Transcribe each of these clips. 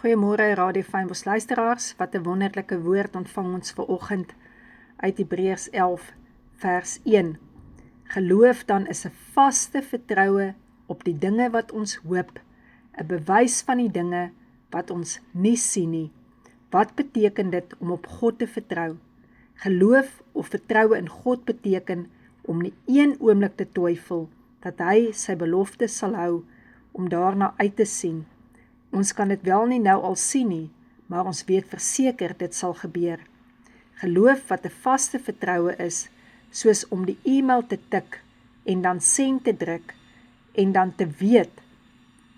Goeiemôre Radio Fynbos luisteraars, wat 'n wonderlike woord ontvang ons vanoggend uit Hebreërs 11 vers 1. Geloof dan is 'n vaste vertroue op die dinge wat ons hoop, 'n bewys van die dinge wat ons nie sien nie. Wat beteken dit om op God te vertrou? Geloof of vertroue in God beteken om nie een oomblik te twyfel dat hy sy belofte sal hou, om daarna uit te sien. Ons kan dit wel nie nou al sien nie, maar ons weet verseker dit sal gebeur. Geloof wat 'n vaste vertroue is, soos om die e-mail te tik en dan send te druk en dan te weet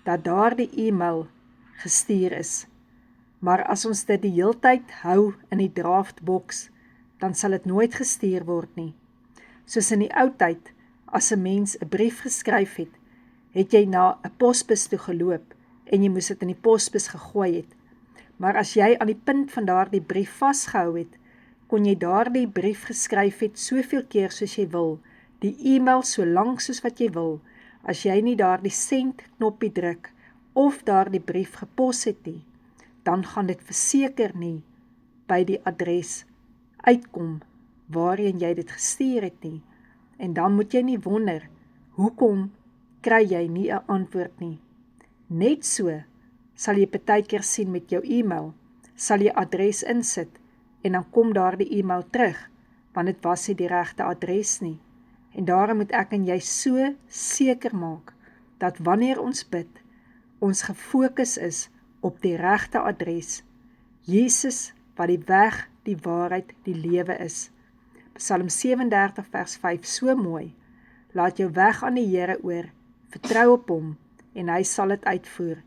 dat daardie e-mail gestuur is. Maar as ons dit die heeltyd hou in die draftbox, dan sal dit nooit gestuur word nie. Soos in die ou tyd, as 'n mens 'n brief geskryf het, het jy na 'n posbus toe geloop en jy moes dit in die posbus gegooi het. Maar as jy aan die punt van daardie brief vasgehou het, kon jy daardie brief geskryf het soveel keer soos jy wil, die e-mail so lank soos wat jy wil, as jy nie daardie send knoppie druk of daardie brief gepos het nie, dan gaan dit verseker nie by die adres uitkom waarheen jy dit gestuur het nie. En dan moet jy nie wonder, hoekom kry jy nie 'n antwoord nie. Net so sal jy partykeer sien met jou e-mail, sal jy adres insit en dan kom daardie e-mail terug, want dit was nie die regte adres nie. En daarom moet ek en jy so seker maak, dat wanneer ons bid, ons gefokus is op die regte adres, Jesus wat die weg, die waarheid, die lewe is. Psalm 37 vers 5, so mooi, laat jou weg aan die Here oor, vertrou op hom, en hy sal dit uitvoer.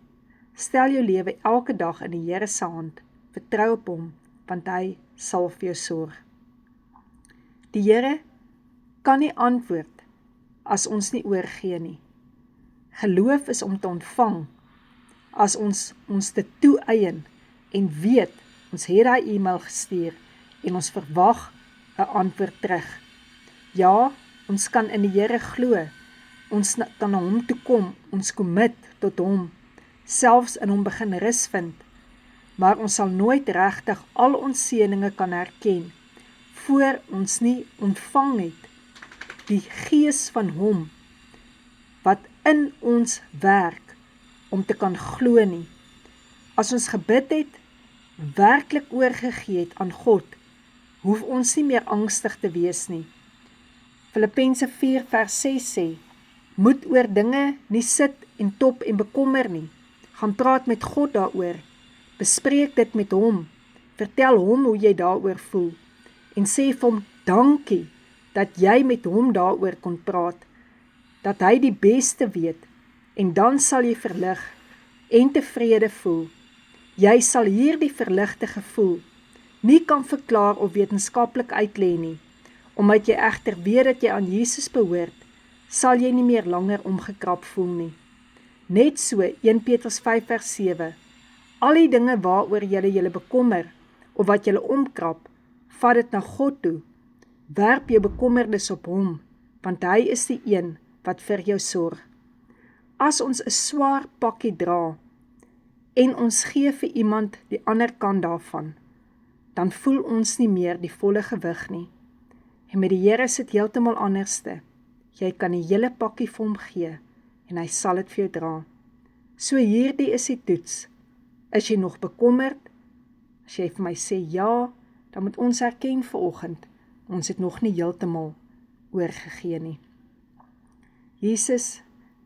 Stel jou lewe elke dag in die Here se hand, vertrou op hom, want hy sal vir jou sorg. Die Here kan nie antwoord as ons nie oorgee nie. Geloof is om te ontvang as ons dit toeëien en weet, ons het daai e-mail gestuur en ons verwag 'n antwoord terug. Ja, ons kan in die Here glo, ons kan na hom toe kom, ons commit tot hom, selfs in hom begin rus vind, maar ons sal nooit regtig al ons seëninge kan herken, voor ons nie ontvang het, die gees van hom, wat in ons werk, om te kan glo nie. As ons gebid het, werklik oorgegee het aan God, hoef ons nie meer angstig te wees nie. Filippense 4 vers 6 sê, moet oor dinge nie sit en top en bekommer nie. Gaan praat met God daaroor, bespreek dit met hom, vertel hom hoe jy daaroor voel, en sê vir hom dankie, dat jy met hom daaroor kon praat, dat hy die beste weet, en dan sal jy verlig en tevrede voel. Jy sal hierdie verligte gevoel nie kan verklaar of wetenskaplik uitlê nie, omdat jy egter weet dat jy aan Jesus behoort, sal jy nie meer langer omgekrap voel nie. Net so 1 Petrus 5 vers 7, al die dinge waaroor julle bekommer, of wat julle omkrap, vat dit na God toe, werp jou bekommernis op hom, want hy is die een wat vir jou sorg. As ons 'n swaar pakkie dra, en ons gee vir iemand die ander kant daarvan, dan voel ons nie meer die volle gewig nie. En met die Here is dit heeltemal anderste. Jy kan die hele pakkie vir hom gee, en hy sal dit vir jou dra. So hierdie is die toets. Is jy nog bekommerd? As jy vir my sê ja, dan moet ons erken vanoggend, ons het nog nie heeltemal oorgegee nie. Jesus,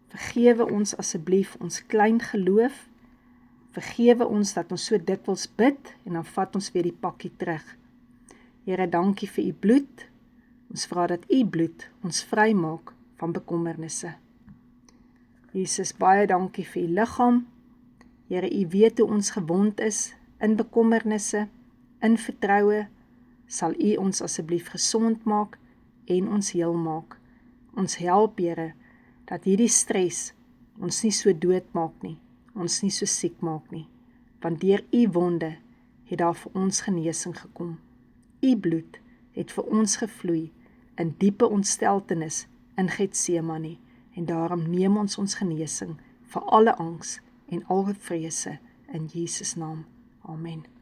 vergewe ons asseblief ons klein geloof, vergewe ons dat ons so dikwels bid, en dan vat ons weer die pakkie terug. Here, dankie vir u bloed, ons vra dat u bloed ons vry maak van bekommernisse. Jesus, baie dankie vir u liggaam, Here, u weet hoe ons gewond is, in bekommernisse, in vertroue, sal u ons asseblief gesond maak, en ons heel maak. Ons help, Here, dat hierdie stres ons nie so dood maak nie, ons nie so siek maak nie, want deur u wonde het daar vir ons genesing gekom. U bloed het vir ons gevloei in diepe ontsteltenis in Getsemane, en daarom neem ons genesing vir alle angs en alle vrese in Jesus naam. Amen.